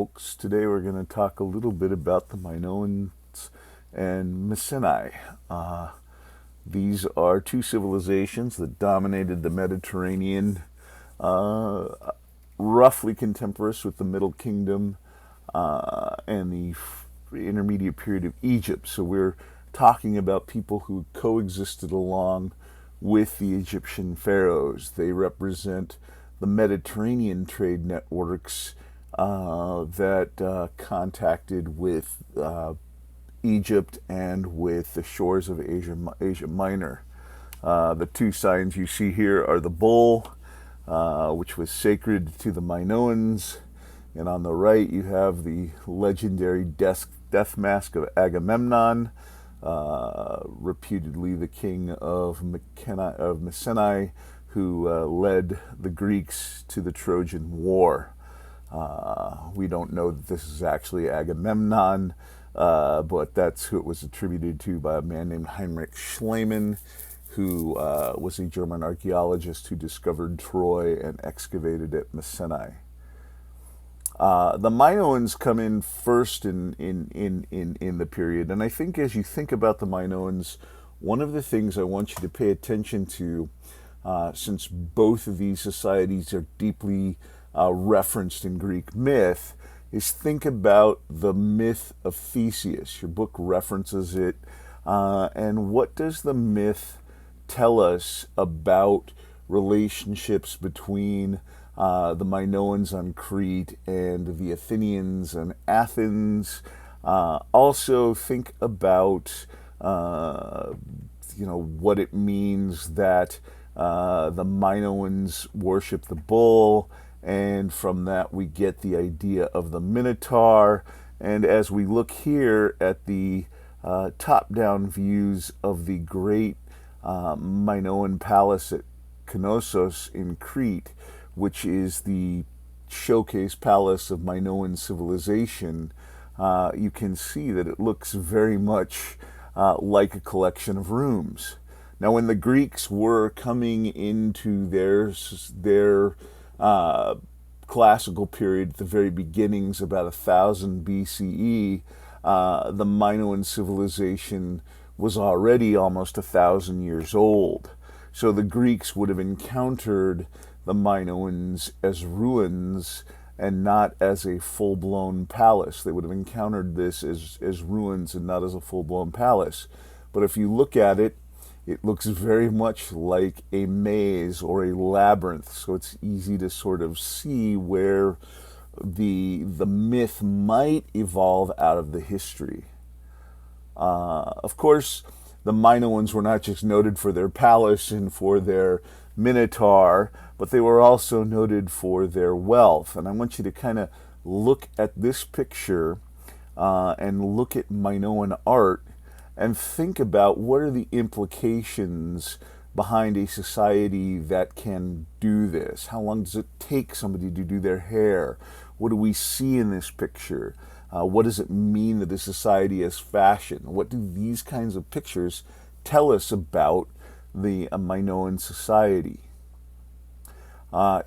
folks. Today we're going to talk a little bit about the Minoans and Mycenae. These are two civilizations that dominated the Mediterranean, uh, roughly contemporaneous with the Middle Kingdom and the intermediate period of Egypt. So we're talking about people who coexisted along with the Egyptian pharaohs. They represent the Mediterranean trade networks that contacted with Egypt and with the shores of Asia Minor. The two signs you see here are the bull, which was sacred to the Minoans, and on the right you have the legendary death mask of Agamemnon, reputedly the king of Mycenae, who led the Greeks to the Trojan War. We don't know that this is actually Agamemnon, but that's who it was attributed to by a man named Heinrich Schliemann, who was a German archaeologist who discovered Troy and excavated at Mycenae. The Minoans come in first in the period, and I think as you think about the Minoans, one of the things I want you to pay attention to, since both of these societies are deeply referenced in Greek myth, is think about the myth of Theseus. Your book references it, and what does the myth tell us about relationships between the Minoans on Crete and the Athenians on Athens? Also think about what it means that the Minoans worship the bull, and from that we get the idea of the Minotaur. And as we look here at the top-down views of the great Minoan palace at Knossos in Crete, which is the showcase palace of Minoan civilization, you can see that it looks very much like a collection of rooms. Now, when the Greeks were coming into their classical period, at the very beginnings, about 1000 BCE, the Minoan civilization was already almost 1,000 years old. So the Greeks would have encountered the Minoans as ruins and not as a full-blown palace. They would have encountered this as ruins and not as a full-blown palace. But if you look at it, it looks very much like a maze or a labyrinth, so it's easy to sort of see where the myth might evolve out of the history. Of course, the Minoans were not just noted for their palace and for their Minotaur, but they were also noted for their wealth. And I want you to kind of look at this picture and look at Minoan art and think about what are the implications behind a society that can do this. How long does it take somebody to do their hair? What do we see in this picture? What does it mean that a society has fashion? What do these kinds of pictures tell us about the Minoan society?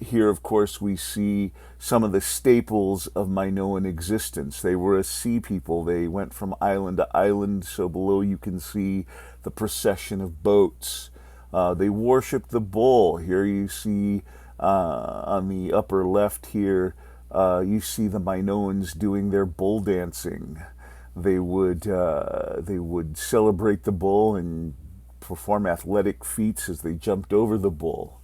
Here, of course, we see some of the staples of Minoan existence. They were a sea people. They went from island to island, so below you can see the procession of boats. They worshipped the bull. Here you see on the upper left here, you see the Minoans doing their bull dancing. They would celebrate the bull and perform athletic feats as they jumped over the bull.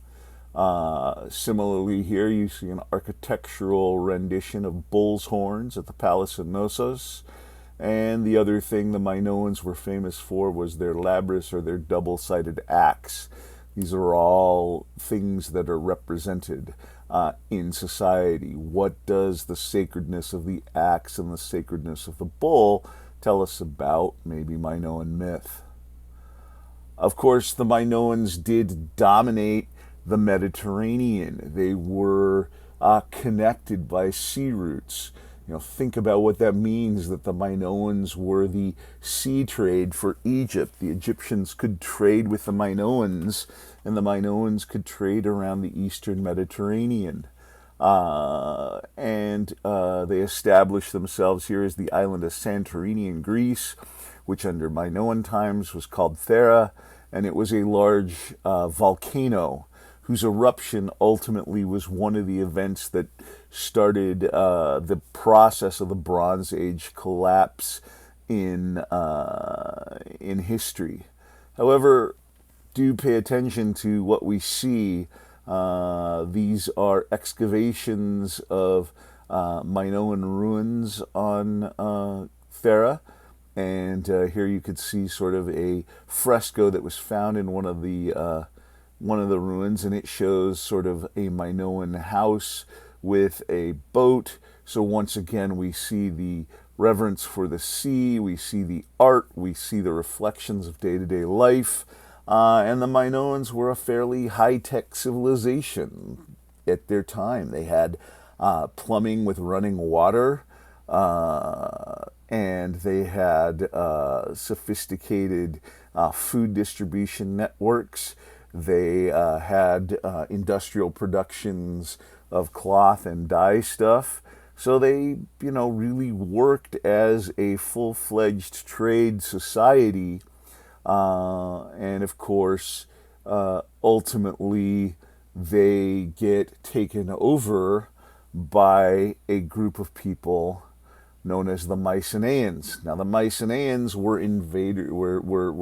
Similarly, here you see an architectural rendition of bull's horns at the Palace of Knossos. And the other thing the Minoans were famous for was their labrys, or their double-sided axe. These are all things that are represented in society. What does the sacredness of the axe and the sacredness of the bull tell us about maybe Minoan myth? Of course, the Minoans did dominate the Mediterranean. They were connected by sea routes. Think about what that means, that the Minoans were the sea trade for Egypt. The Egyptians could trade with the Minoans, and the Minoans could trade around the eastern Mediterranean. and they established themselves here as the island of Santorini in Greece, which under Minoan times was called Thera, and it was a large volcano whose eruption ultimately was one of the events that started the process of the Bronze Age collapse in history. However, do pay attention to what we see. These are excavations of Minoan ruins on Thera, and here you could see sort of a fresco that was found in one of the ruins, and it shows sort of a Minoan house with a boat. So once again, we see the reverence for the sea, we see the art, we see the reflections of day-to-day life. And the Minoans were a fairly high-tech civilization at their time. They had plumbing with running water, and they had sophisticated food distribution networks. They had industrial productions of cloth and dye stuff. So they, really worked as a full-fledged trade society. And of course, ultimately, they get taken over by a group of people known as the Mycenaeans. Now, the Mycenaeans were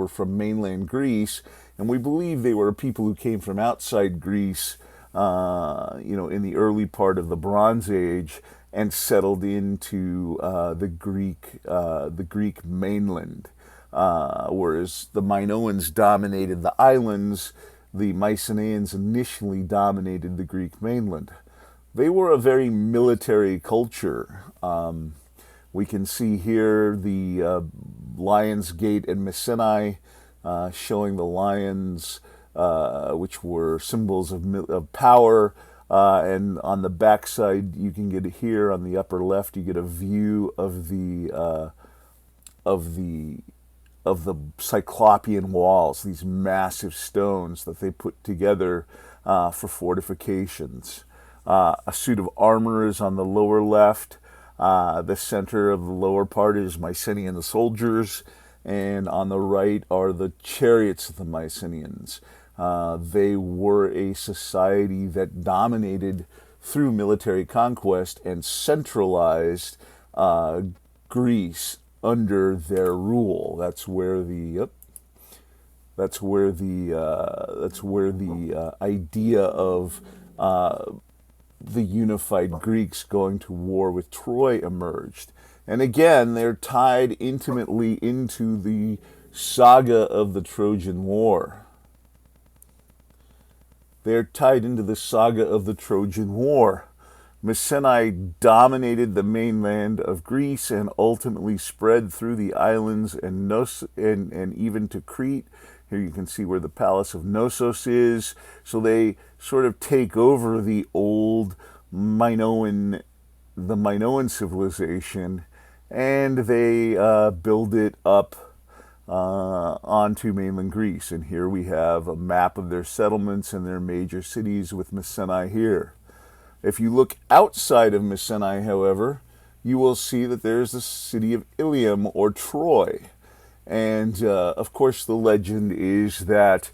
from mainland Greece, and we believe they were people who came from outside Greece, in the early part of the Bronze Age, and settled into the Greek mainland. Whereas the Minoans dominated the islands, the Mycenaeans initially dominated the Greek mainland. They were a very military culture. We can see here the Lion's Gate and Mycenae, showing the lions, which were symbols of power. And on the backside, you can get here on the upper left, you get a view of the Cyclopean walls, these massive stones that they put together for fortifications. A suit of armor is on the lower left. The center of the lower part is Mycenaean soldiers, and on the right are the chariots of the Mycenaeans. They were a society that dominated through military conquest and centralized Greece under their rule. That's where the idea of the unified Greeks going to war with Troy emerged. And again, they're tied intimately into the saga of the Trojan War. They're tied into the saga of the Trojan War. Mycenae dominated the mainland of Greece and ultimately spread through the islands and even to Crete. Here you can see where the Palace of Knossos is. So they sort of take over the old Minoan civilization, and they build it up onto mainland Greece. And here we have a map of their settlements and their major cities with Mycenae here. If you look outside of Mycenae, however, you will see that there's the city of Ilium, or Troy. And, of course, the legend is that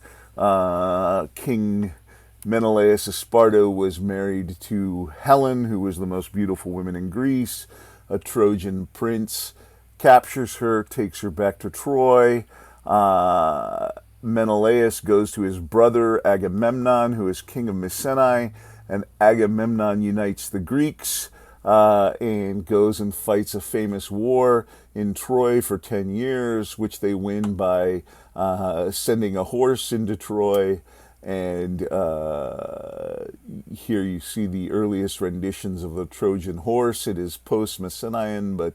King Menelaus of Sparta was married to Helen, who was the most beautiful woman in Greece. A Trojan prince captures her, takes her back to Troy. Menelaus goes to his brother Agamemnon, who is king of Mycenae, and Agamemnon unites the Greeks and goes and fights a famous war in Troy for 10 years, which they win by sending a horse into Troy. And here you see the earliest renditions of the Trojan horse. It is post-Mycenaean, but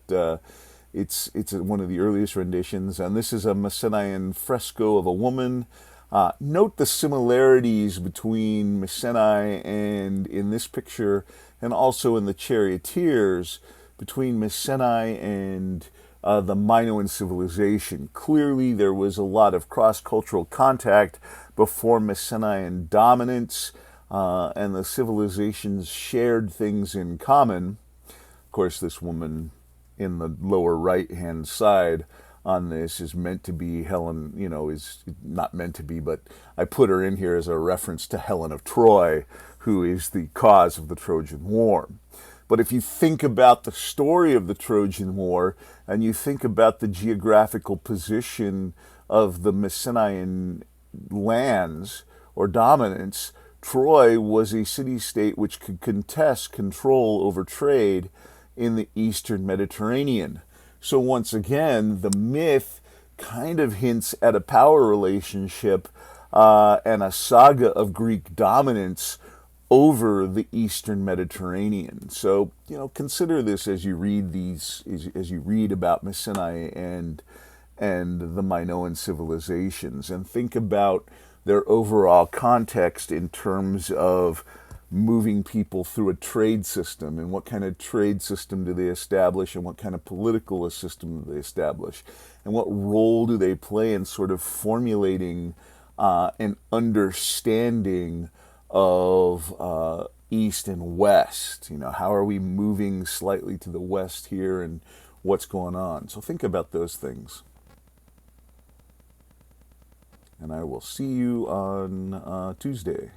it's one of the earliest renditions. And this is a Mycenaean fresco of a woman. Note the similarities between Mycenae and in this picture, and also in the charioteers, between Mycenae and the Minoan civilization. Clearly, there was a lot of cross-cultural contact before Mycenaean dominance. and the civilizations shared things in common. Of course, this woman in the lower right-hand side on this is meant to be Helen, is not meant to be, but I put her in here as a reference to Helen of Troy, who is the cause of the Trojan War. But if you think about the story of the Trojan War, and you think about the geographical position of the Mycenaean lands or dominance, Troy was a city-state which could contest control over trade in the eastern Mediterranean. So once again, the myth kind of hints at a power relationship and a saga of Greek dominance over the eastern Mediterranean. So, consider this as you read as you read about Mycenae and the Minoan civilizations, and think about their overall context in terms of moving people through a trade system, and what kind of trade system do they establish, and what kind of political system do they establish, and what role do they play in sort of formulating an understanding of east and west. How are we moving slightly to the west here, and what's going on? So think about those things. And I will see you on Tuesday.